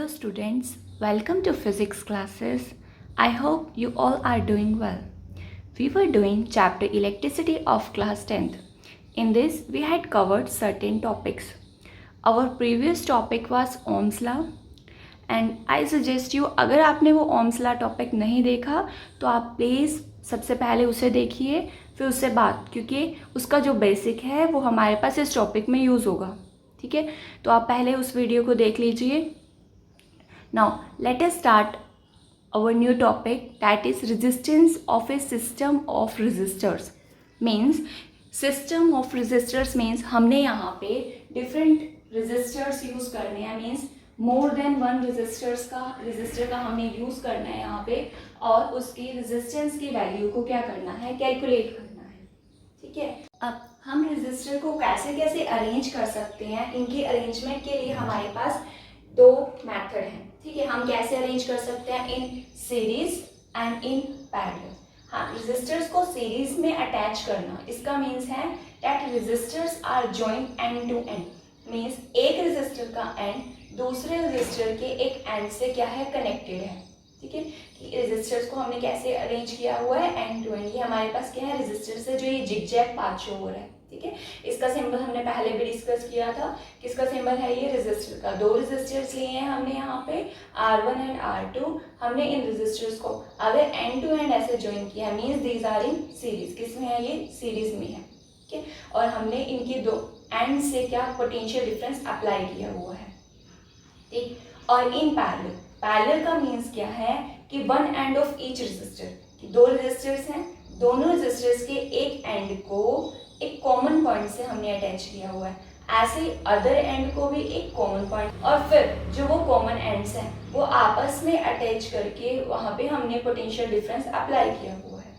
Hello students, welcome to physics classes. I hope you all are doing well. We were doing chapter electricity of class 10th. In this we had covered certain topics. Our previous topic was Ohm's law and I suggest you अगर आपने वो Ohm's law topic नहीं देखा तो आप please सबसे पहले उसे देखिए फिर उससे बात, क्योंकि उसका जो बेसिक है वो हमारे पास इस टॉपिक में यूज़ होगा. ठीक है, तो आप पहले उस वीडियो को देख लीजिए. Now let us start our new topic, that is resistance of a system of resistors. Means system of resistors means हमने यहाँ पे different resistors use करने हैं. means more than one resistor का हमने यूज़ करना है यहाँ पे, और उसकी resistance की वैल्यू को क्या करना है, कैलकुलेट करना है. ठीक है, अब हम रेजिस्टर को कैसे कैसे अरेंज कर सकते हैं, इनकी अरेंजमेंट के लिए हमारे पास दो मेथड हैं. ठीक है, हम कैसे अरेंज कर सकते हैं, in series and in parallel. हाँ, रेजिस्टर्स को सीरीज में अटैच करना, इसका मीन्स है that resistors are joint end to end. Means एक रेजिस्टर का एंड दूसरे रेजिस्टर के एक एंड से क्या है, कनेक्टेड है. ठीक है, कि रेजिस्टर्स को हमने कैसे अरेंज किया हुआ है, एंड टू एंड. ये हमारे पास क्या है, रेजिस्टर से जो ये जिगजैग पाथ शो हो रहा है. ठीक है, इसका सिंबल हमने पहले भी डिस्कस किया था. किसका सिंबल है, ये रेजिस्टर का. दो रेजिस्टर्स लिए हैं हमने यहाँ पे R1 एंड R2. हमने इन रेजिस्टर्स को अगर एंड टू एंड ऐसे ज्वाइन किया means these are in series. किस में है, ये सीरीज में है. ठीक है, और हमने इनकी दो एंड से क्या पोटेंशियल डिफरेंस अप्लाई किया हुआ है. ठीक, और इन पैरेलल, पैरेलल का मीन्स क्या है कि one end of each resistor, कि दो रेजिस्टर्स हैं, दोनों रेजिस्टर्स के एक एंड को एक कॉमन पॉइंट से हमने अटैच किया हुआ है. ऐसे अदर एंड को भी एक कॉमन पॉइंट, और फिर जो वो कॉमन एंड्स हैं वो आपस में अटैच करके वहाँ पे हमने पोटेंशियल डिफरेंस अप्लाई किया हुआ है.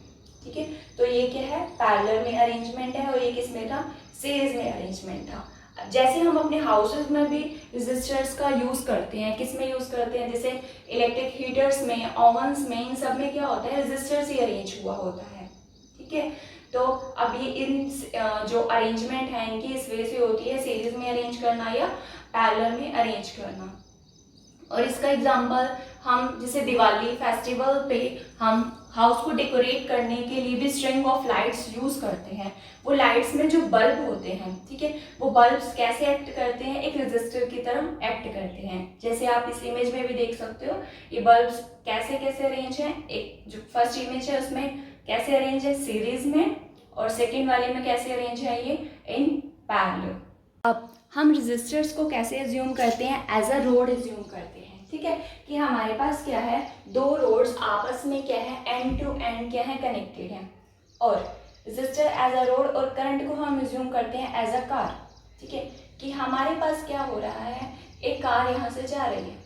ठीक है, तो ये क्या है, पैरेलल में अरेंजमेंट है, और ये किस में था, सीरीज में अरेंजमेंट था. जैसे हम अपने हाउसेज में भी रेजिस्टर्स का यूज़ करते हैं, किस में यूज़ करते हैं, जैसे इलेक्ट्रिक हीटर्स में, ओवन्स में, इन सब में क्या होता है, रेजिस्टर्स ही अरेंज हुआ होता है. ठीक है, तो अब ये इन जो अरेंजमेंट है इनकी इस वजह से होती है, सीरीज में अरेंज करना या पैरेलल में अरेंज करना. और इसका एग्जांपल हम जैसे दिवाली फेस्टिवल पे हम हाउस को डेकोरेट करने के लिए भी स्ट्रिंग ऑफ लाइट्स यूज करते हैं. वो लाइट्स में जो बल्ब होते हैं, ठीक है, वो बल्ब्स कैसे एक्ट करते हैं, एक रेजिस्टर की तरह एक्ट करते हैं. जैसे आप इस इमेज में भी देख सकते हो, ये बल्ब्स कैसे कैसे अरेंज हैं. एक जो फर्स्ट इमेज है उसमें कैसे अरेंज है, सीरीज में, और सेकेंड वाले में कैसे अरेंज है, ये इन पैरेलल. अब हम रेजिस्टर्स को कैसे एज्यूम करते हैं, एज अ रोड एज्यूम करते हैं. ठीक है, कि हमारे पास क्या है, दो रोड्स आपस में क्या है, एंड टू एंड क्या है, कनेक्टेड हैं. और रेजिस्टर एज अ रोड, और करंट को हम एज्यूम करते हैं एज अ कार. ठीक है, कि हमारे पास क्या हो रहा है, एक कार यहाँ से जा रही है.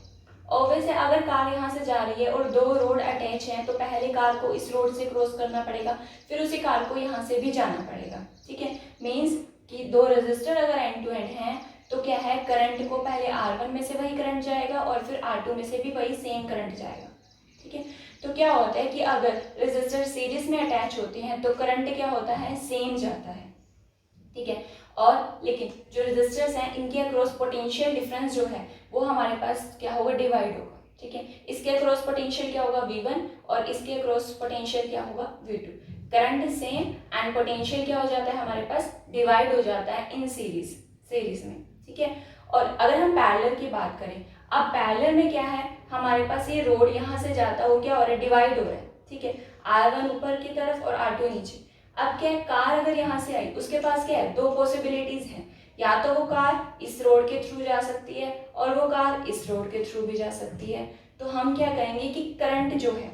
ऑब्वियसली अगर कार यहाँ से जा रही है और दो रोड अटैच हैं तो पहले कार को इस रोड से क्रॉस करना पड़ेगा, फिर उसी कार को यहाँ से भी जाना पड़ेगा. ठीक है, मीन्स कि दो रेजिस्टर अगर एंड टू एंड हैं तो क्या है, करंट को पहले R1 में से वही करंट जाएगा और फिर R2 में से भी वही सेम करंट जाएगा. ठीक है, तो क्या होता है कि अगर रेजिस्टर सीरीज में अटैच होते हैं तो करंट क्या होता है, सेम जाता है. ठीक है, और लेकिन जो रेजिस्टर्स हैं इनके अक्रॉस पोटेंशियल डिफरेंस जो है वो हमारे पास क्या होगा, डिवाइड होगा. ठीक है, इसके अक्रॉस पोटेंशियल क्या होगा, V1, और इसके अक्रॉस पोटेंशियल क्या होगा, V2. Current same and potential क्या हो जाता है, हमारे पास डिवाइड हो जाता है इन सीरीज में. ठीक है, और अगर हम पैरेलल की बात करें, अब पैरेलल में क्या है, हमारे पास ये रोड यहाँ से जाता हो क्या हो रहा है, डिवाइड हो रहा है. ठीक है, R1 ऊपर की तरफ और R2 नीचे. अब क्या है, कार अगर यहाँ से आई उसके पास क्या है, दो पॉसिबिलिटीज हैं, या तो वो कार इस रोड के थ्रू जा सकती है और वो कार इस रोड के थ्रू भी जा सकती है. तो हम क्या करेंगे कि करंट जो है,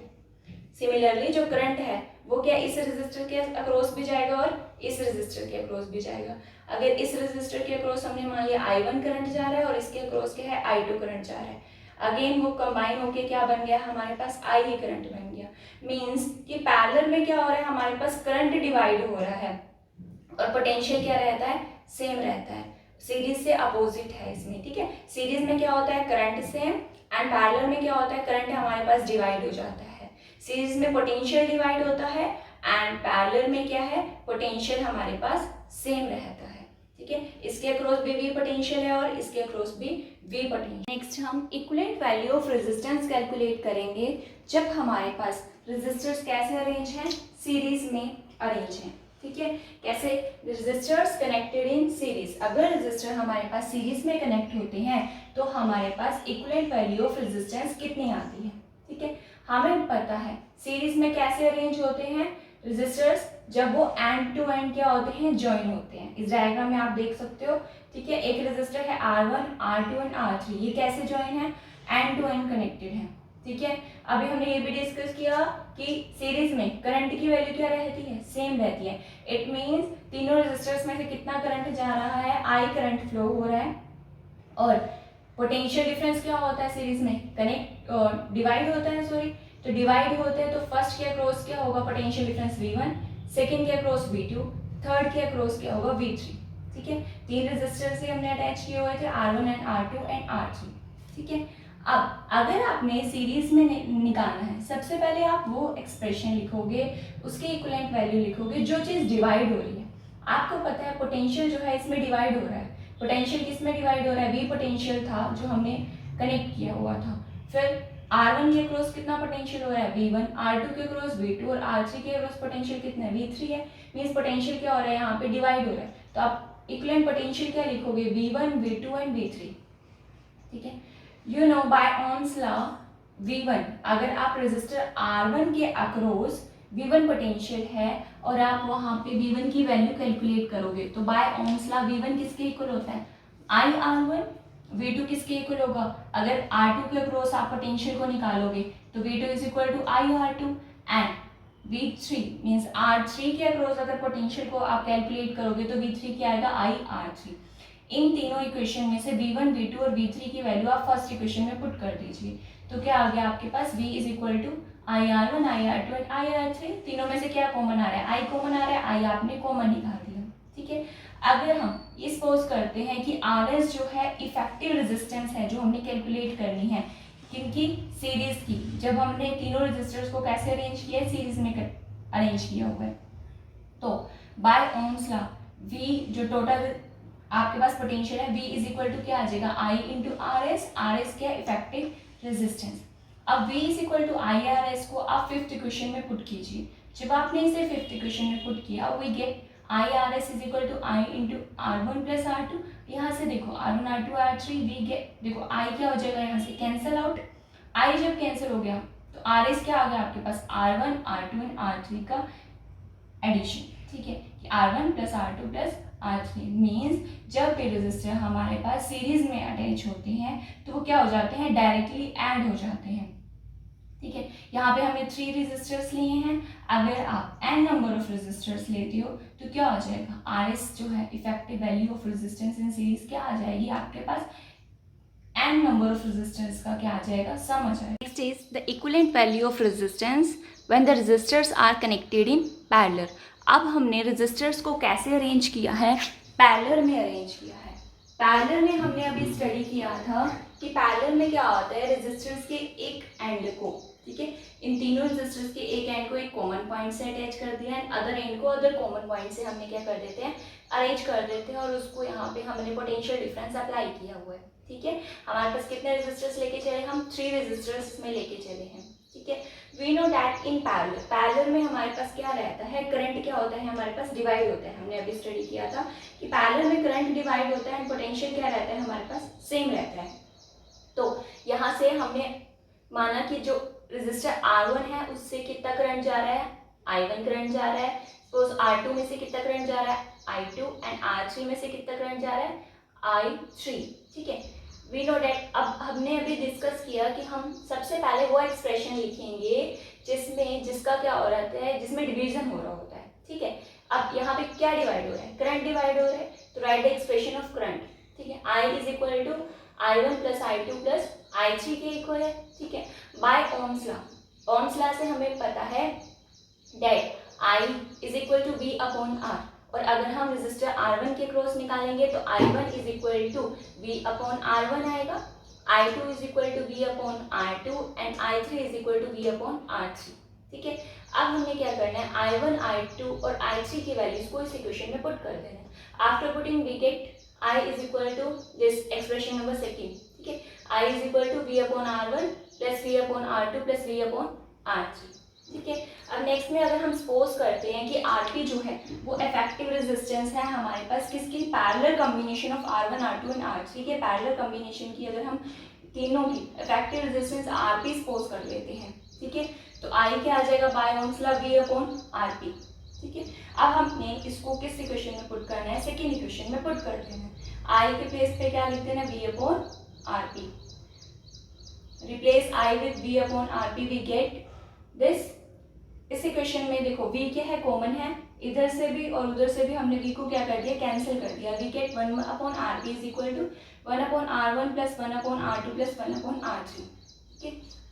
सिमिलरली जो करंट है वो क्या इस रेजिस्टर के अक्रॉस भी जाएगा और इस रेजिस्टर के अक्रॉस भी जाएगा. अगर इस रेजिस्टर के अक्रॉस हमने मान लिया I1 करंट जा रहा है और इसके अक्रॉस क्या है, I2 करंट जा रहा है, अगेन वो कंबाइन होके क्या बन गया, हमारे पास I ही करंट बन गया. मीन्स कि पैरेलल में क्या हो रहा है, हमारे पास करंट डिवाइड हो रहा है और पोटेंशियल क्या रहता है, सेम रहता है. सीरीज से अपोजिट है इसमें. ठीक है, सीरीज में क्या होता है, करंट सेम, एंड पैरेलल में क्या होता है, करंट हमारे पास डिवाइड हो जाता है. सीरीज में पोटेंशियल डिवाइड होता है एंड पैरेलल में क्या है, पोटेंशियल हमारे पास सेम रहता है. ठीक है, इसके अक्रॉस भी V पोटेंशियल है और इसके अक्रॉस भी V पोटेंशियल। नेक्स्ट हम equivalent value of resistance calculate करेंगे जब हमारे पास रेजिस्टर्स कैसे अरेंज हैं, सीरीज में अरेंज हैं। ठीक है, कैसे, रेजिस्टर्स कनेक्टेड इन सीरीज। अगर रेजिस्टर हमारे पास सीरीज में कनेक्ट होते हैं तो हमारे पास इक्विवेलेंट वैल्यू ऑफ रेजिस्टेंस कितनी आती है। ठीक है, हमें पता है सीरीज में कैसे अरेंज होते हैं रेजिस्टर्स, जब वो एंड टू एंड क्या होते हैं, ज्वाइन होते हैं। इस डायग्राम में आप देख सकते हो। ठीक है, एक रेजिस्टर है R1, R2 एंड R3, ये कैसे ज्वाइन है, एंड टू एंड कनेक्टेड है। ठीक है, अभी हमने ये भी डिस्कस किया कि सीरीज में करंट की वैल्यू क्या रहती है, सेम रहती है। इट मींस तीनों रेजिस्टर्स में से कितना करंट जा रहा है, I करंट फ्लो हो रहा है। और पोटेंशियल डिफरेंस क्या होता है सीरीज में, कनेक्ट डिवाइड होता है, सॉरी, तो डिवाइड होते हैं। तो फर्स्ट के अक्रॉस क्या होगा पोटेंशियल डिफरेंस V1, सेकंड के अक्रॉस V2, थर्ड के अक्रॉस क्या होगा V3। ठीक है, तीन रेजिस्टर से हमने अटैच किए हुए थे R1 and R2 and R3। ठीक है, अब अगर आपने सीरीज में निकालना है, सबसे पहले आप वो एक्सप्रेशन लिखोगे, उसके इक्विवेलेंट वैल्यू लिखोगे जो चीज़ डिवाइड हो रही है। आपको पता है पोटेंशियल जो है इसमें डिवाइड हो रहा है। पोटेंशियल किस में डिवाइड हो रहा है, V पोटेंशियल था जो हमने कनेक्ट किया हुआ था। फिर R1 के अक्रॉस कितना पोटेंशियल हो रहा है, V1, R2 के अक्रॉस V2 और R3 के अक्रॉस पोटेंशियल कितना है, V3 है। मींस पोटेंशियल क्या हो रहा है, यहाँ पे डिवाइड हो रहा है। तो आप इक्विवेलेंट पोटेंशियल क्या लिखोगे, V1, V2 एंड V3। ठीक है, you know by ohm's law V1, अगर आप रेजिस्टर R1 के अक्रॉस V1 पोटेंशियल है और आप वहाँ पे V1 की वैल्यू कैलकुलेट करोगे तो बाय ओम्स लॉ V1 किसके इक्वल होता है, IR1। V2 किसके इक्वल होगा, अगर R2 के अक्रॉस आप पोटेंशियल को निकालोगे तो V2 is equal to IR2 and V3 means R3 के अक्रॉस अगर पोटेंशियल को आप कैलकुलेट करोगे तो V3 क्या आएगा, IR3। इन तीनों इक्वेशन में से V1, V2 और V3 की वैल्यू आप फर्स्ट इक्वेशन में पुट कर दीजिए। तो क्या आ गया आपके पास, V is equal to IR1, IR2 and IR3। तीनों में से क्या कॉमन आ रहा है, I कॉमन आ रहा है, I आपने कॉमन निकाल दिया। ठीक है, अगर हम ये सपोज करते हैं कि RS जो है इफेक्टिव रेजिस्टेंस है जो हमने कैलकुलेट करनी है किनकी, सीरीज की, जब हमने तीनों रेजिस्टर्स को कैसे अरेंज किया है, सीरीज में अरेंज किया हुआ है। तो बाय ओम्स लॉ V जो टोटल आपके पास पोटेंशियल है, V इज इक्वल टू क्या आ जाएगा, I इंटू RS। RS क्या, इफेक्टिव रेजिस्टेंस। अब V is equal to IRS को आप फिफ्थ इक्वेशन में पुट कीजिए। जब आपने इसे फिफ्थ इक्वेशन में पुट किया, we get IRS is equal to I into R1 plus R2। यहाँ से देखो R1, R2, R3, we get, देखो I क्या हो जाएगा, यहाँ से कैंसिल आउट। I जब कैंसिल हो गया तो RS क्या आ गया आपके पास, R1, R2 एंड R3 का एडिशन। ठीक है, कि R1 plus R2 plus R3 means जब भी रेजिस्टर हमारे पास सीरीज में अटैच होते हैं तो वो क्या हो जाते हैं, डायरेक्टली ऐड हो जाते हैं। ठीक है, यहाँ पे हमने 3 रेजिस्टर्स लिए हैं। अगर आप n नंबर ऑफ रेजिस्टर्स लेते हो तो क्या हो जाएगा, RS जो है effective value of resistance in series क्या आ जाएगी आपके पास, n नंबर ऑफ रेजिस्टर्स का क्या आ जाएगा, सम आ जाएगा। Next is the equivalent value of resistance when the resistors are connected in parallel. अब हमने रेजिस्टर्स को कैसे अरेंज किया है, पैरेलल में अरेंज किया है। पैरेलल में हमने अभी स्टडी किया था कि पैरेलल में क्या होता है, रेजिस्टर्स के एक एंड को, ठीक है, इन तीनों रेजिस्टर्स के एक एंड को एक कॉमन पॉइंट से अटैच कर दिया एंड अदर एंड को अदर कॉमन पॉइंट से हमने क्या कर देते हैं, अरेंज कर देते हैं और उसको यहाँ पे हमने पोटेंशियल डिफरेंस अप्लाई किया हुआ है। ठीक है, हमारे पास कितने रेजिस्टर्स लेके चले, हम 3 रेजिस्टर्स में लेके चले हैं। ठीक है, we know that in parallel, parallel में हमारे पास क्या रहता है, करंट क्या होता है हमारे पास, डिवाइड होता है। हमने अभी स्टडी किया था कि पैरेलल में करंट डिवाइड होता है एंड पोटेंशियल क्या रहता है हमारे पास, सेम रहता है। तो यहाँ से हमने माना कि जो रेजिस्टर R1 है उससे कितना करंट जा रहा है, I1 करंट जा रहा है। सपोज R2 में से कितना करंट जा रहा है, I2 एंड R3 में से कितना करंट जा रहा है, I3। ठीक है, वी नो डेट। अब हमने अभी डिस्कस किया कि हम सबसे पहले वो एक्सप्रेशन लिखेंगे जिसमें जिसका क्या हो रहा है, जिसमें डिवीजन हो रहा होता है। ठीक है, अब यहाँ पे क्या डिवाइड हो रहा है, करंट डिवाइड हो रहा है, तो write the expression of current. ठीक है, I is equal to I1 plus I2 plus I3 के इक्वल है। ठीक है, by ohm's law, ohm's law से हमें पता है that I is equal to V upon R, और अगर हम रेजिस्टर R1 के क्रॉस निकालेंगे तो I1 is equal to V upon R1 आएगा, I2 is equal to V upon R2 and I3 is equal to V upon R3। ठीक है। अब हमने क्या करना है, I1, I2 और I3 की वैल्यूज को इस इक्वेशन में पुट कर देना है। After putting we get I is equal to this expression number second, ठीक है, I is equal to V upon R1 plus V upon R2 plus V upon R3, ठीक है। अब नेक्स्ट में अगर हम सपोज करते हैं कि RP जो है वो इफेक्टिव रेजिस्टेंस है हमारे पास किसकी, parallel combination of R1, R2 and R3 के पैरेलल कॉम्बिनेशन की अगर हम तीनों की इफेक्टिव रेजिस्टेंस RP सपोज कर लेते हैं, ठीक है, तो I क्या आ जाएगा, by ohm's law V upon RP, ठीक है। अब हमने इसको किस इक्वेशन में पुट करना है, सेकेंड इक्वेशन में पुट कर देना है। I के प्लेस पे क्या लिख देना, V upon RP, replace I with V upon RP, we get this. इस इक्वेशन में देखो V क्या है, कॉमन है, इधर से भी और उधर से भी हमने V को क्या कर दिया, कैंसिल कर दिया। We get 1 upon RP is equal to 1 upon R1 plus 1 upon R2 plus 1 upon R3, ठीक है।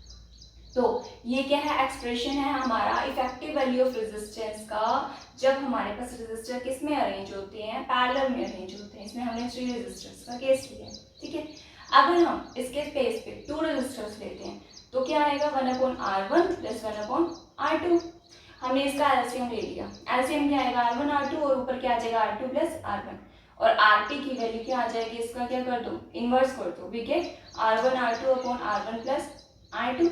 तो ये क्या है, एक्सप्रेशन है हमारा इफेक्टिव वैल्यू ऑफ रेजिस्टेंस का, जब हमारे पास रेजिस्टर किस में अरेंज होते हैं, पैरेलल में अरेंज होते हैं। इसमें हमने 3 रेजिस्टर्स का केस लिया है, ठीक है। अगर हम इसके स्पेस पे 2 रेजिस्टर्स लेते हैं तो क्या आएगा, 1 upon R1 plus 1 upon R2। हमने इसका एलसीएम ले लिया, एलसीएम क्या आएगा, R1 R2 और ऊपर क्या आ जाएगा, R2 प्लस R1, और RP की वैल्यू क्या आ जाएगी, इसका क्या कर दो, इनवर्स कर दो, we get R1 R2 upon R1 plus R2।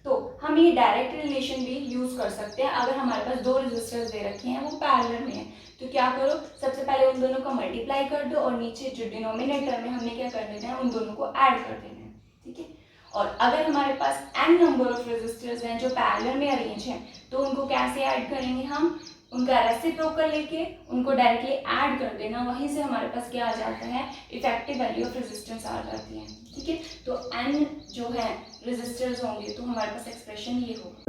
तो हम ये डायरेक्ट रिलेशन भी यूज कर सकते हैं अगर हमारे पास 2 रेजिस्टर्स दे रखे हैं वो पैरेलल में है। तो क्या करो, सबसे पहले उन दोनों का मल्टीप्लाई कर दो और नीचे जो डिनोमिनेटर में हमने क्या कर देना है, उन दोनों को ऐड कर देना है, ठीक है। और अगर हमारे पास n नंबर ऑफ रेजिस्टर्स हैं जो पैरेलल में अरेंज हैं तो उनको कैसे ऐड करेंगे, हम उनका रेसिप्रोकल लेके उनको डायरेक्टली ऐड कर देना, वहीं से हमारे पास क्या आ जाता है, इफेक्टिव वैल्यू ऑफ रेजिस्टेंस आ जाती है, ठीक है। तो n जो है रेजिस्टर्स होंगे तो हमारे पास एक्सप्रेशन ये होगा।